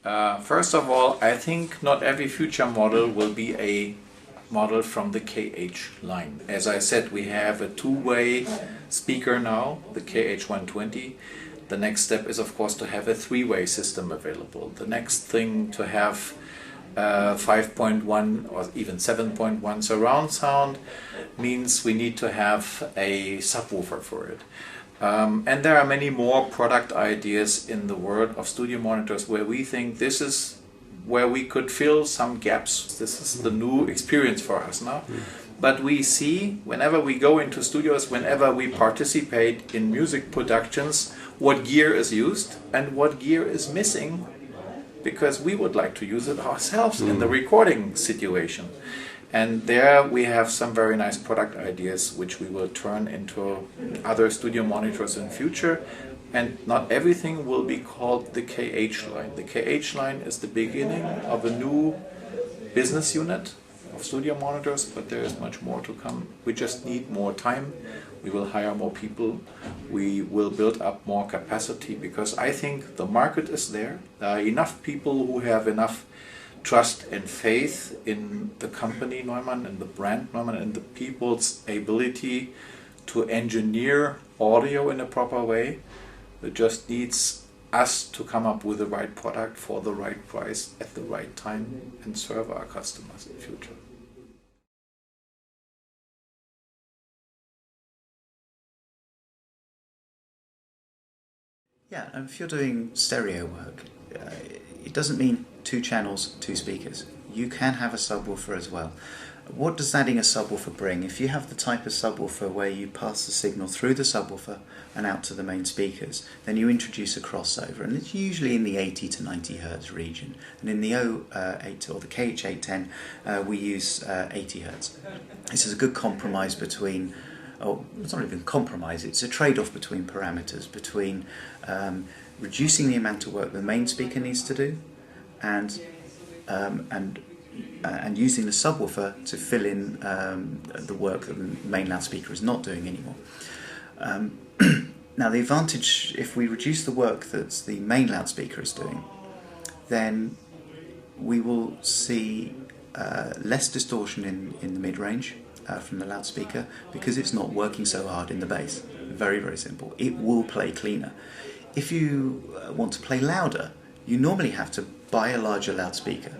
First of all, I think not every future model will be a model from the KH line. As I said, we have a two-way speaker now, the KH120. The next step is, of course, to have a three-way system available. The next thing to have 5.1 or even 7.1 surround sound means we need to have a subwoofer for it. And there are many more product ideas in the world of studio monitors where we think this is where we could fill some gaps. This is the new experience for us now. But we see, whenever we go into studios, whenever we participate in music productions, what gear is used and what gear is missing, because we would like to use it ourselves in the recording situation. And there we have some very nice product ideas which we will turn into other studio monitors in future. And not everything will be called the KH line. The KH line is the beginning of a new business unit of studio monitors, but there is much more to come. We just need more time. We will hire more people. We will build up more capacity, because I think the market is there. There are enough people who have enough trust and faith in the company Neumann and the brand Neumann and the people's ability to engineer audio in a proper way. It just needs us to come up with the right product for the right price at the right time and serve our customers in the future. Yeah, and if you're doing stereo work, it doesn't mean 2 channels, 2 speakers. You can have a subwoofer as well. What does adding a subwoofer bring? If you have the type of subwoofer where you pass the signal through the subwoofer and out to the main speakers, then you introduce a crossover, and it's usually in the 80 to 90 Hz region. And in the 08 or the KH810, we use 80 Hz. This is a good compromise between, oh, it's not even a compromise, it's a trade-off between parameters, between reducing the amount of work the main speaker needs to do and using the subwoofer to fill in the work that the main loudspeaker is not doing anymore. Now the advantage, if we reduce the work that the main loudspeaker is doing, then we will see less distortion in the mid-range from the loudspeaker, because it's not working so hard in the bass. Very, very simple. It will play cleaner. If you want to play louder, you normally have to buy a larger loudspeaker.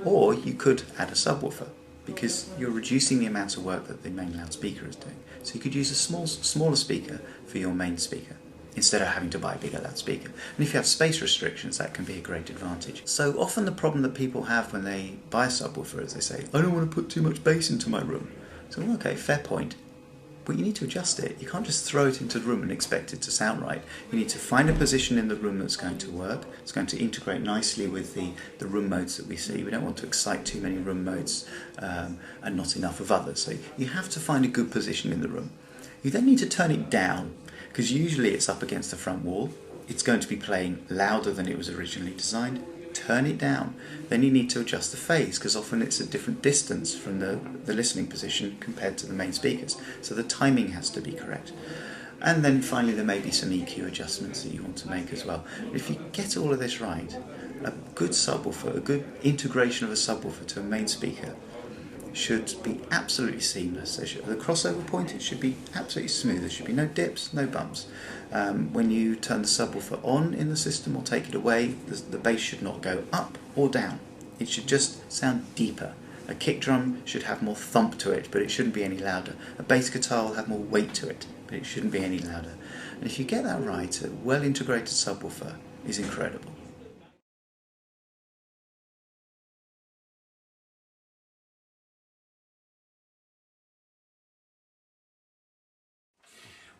Or you could add a subwoofer, because you're reducing the amount of work that the main loudspeaker is doing. So you could use a smaller speaker for your main speaker, instead of having to buy a bigger loudspeaker. And if you have space restrictions, that can be a great advantage. So often the problem that people have when they buy a subwoofer is they say, I don't want to put too much bass into my room. So okay, fair point. But you need to adjust it. You can't just throw it into the room and expect it to sound right. You need to find a position in the room that's going to work. It's going to integrate nicely with the room modes that we see. We don't want to excite too many room modes and not enough of others. So you have to find a good position in the room. You then need to turn it down, because usually it's up against the front wall. It's going to be playing louder than it was originally designed. Turn it down. Then you need to adjust the phase, because often it's a different distance from the listening position compared to the main speakers. So the timing has to be correct. And then finally there may be some EQ adjustments that you want to make as well. If you get all of this right, a good subwoofer, a good integration of a subwoofer to a main speaker should be absolutely seamless. The crossover point, it should be absolutely smooth. There should be no dips, no bumps. When you turn the subwoofer on in the system or take it away, the bass should not go up or down. It should just sound deeper. A kick drum should have more thump to it, but it shouldn't be any louder. A bass guitar will have more weight to it, but it shouldn't be any louder. And if you get that right, a well-integrated subwoofer is incredible.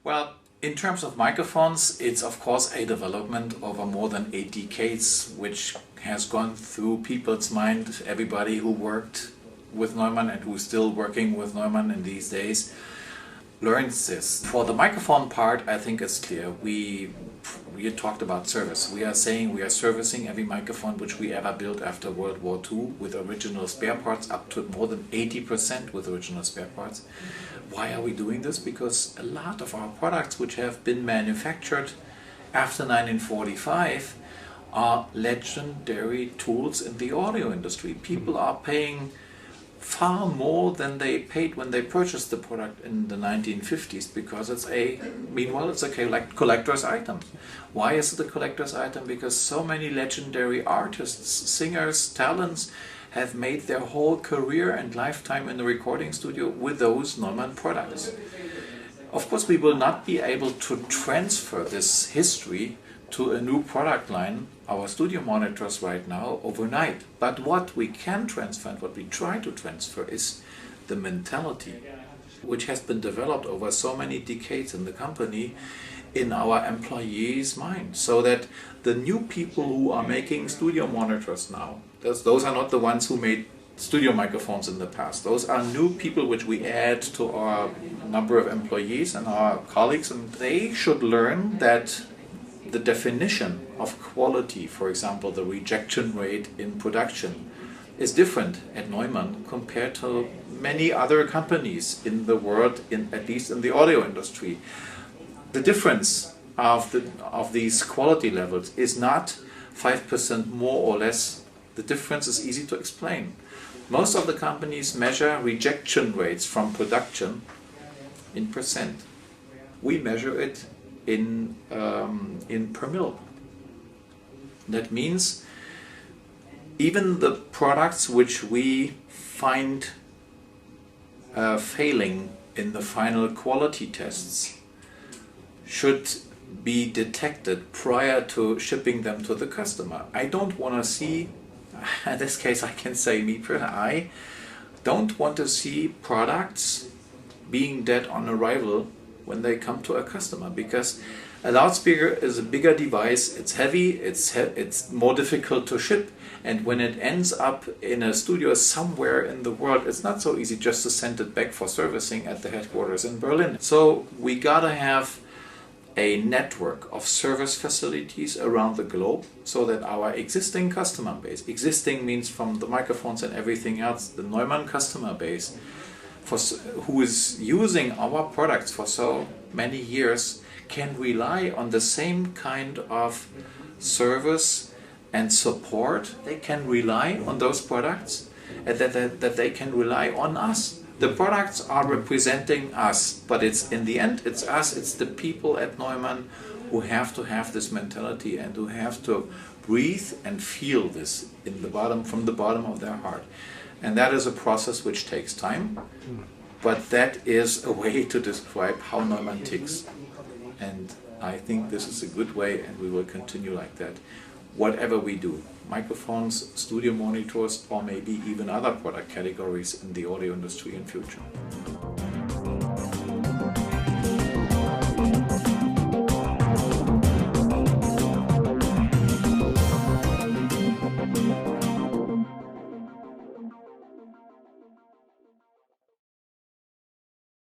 Well, in terms of microphones, it's of course a development over more than 8 decades, which has gone through people's mind. Everybody who worked with Neumann and who's still working with Neumann in these days learns this. For the microphone part, I think it's clear. We talked about service. We are saying we are servicing every microphone which we ever built after World War II with original spare parts, up to more than 80% with original spare parts. Why are we doing this? Because a lot of our products which have been manufactured after 1945 are legendary tools in the audio industry. People are paying far more than they paid when they purchased the product in the 1950s, because it's a collector's item. Why is it a collector's item? Because so many legendary artists, singers, talents have made their whole career and lifetime in the recording studio with those Neumann products. Of course, we will not be able to transfer this history to a new product line, our studio monitors right now, overnight. But what we can transfer, and what we try to transfer, is the mentality which has been developed over so many decades in the company in our employees' minds, so that the new people who are making studio monitors now, those are not the ones who made studio microphones in the past. Those are new people which we add to our number of employees and our colleagues, and they should learn that the definition of quality, for example, the rejection rate in production, is different at Neumann compared to many other companies in the world, at least in the audio industry. The difference of these quality levels is not 5% more or less. The difference is easy to explain. Most of the companies measure rejection rates from production in percent. We measure it in per mil. That means even the products which we find failing in the final quality tests should be detected prior to shipping them to the customer. I don't want to see, in this case I can say I don't want to see products being dead on arrival when they come to a customer, because a loudspeaker is a bigger device, it's heavy, it's more difficult to ship, and when it ends up in a studio somewhere in the world, it's not so easy just to send it back for servicing at the headquarters in Berlin. So we gotta have a network of service facilities around the globe, so that our existing customer base, existing means from the microphones and everything else, the Neumann customer base, who is using our products for so many years, can rely on the same kind of service and support. They can rely on those products, and that they can rely on us. The products are representing us, but it's in the end, it's us, it's the people at Neumann who have to have this mentality and who have to breathe and feel this from the bottom of their heart. And that is a process which takes time, but that is a way to describe how Neumann ticks. And I think this is a good way, and we will continue like that. Whatever we do, microphones, studio monitors, or maybe even other product categories in the audio industry in future.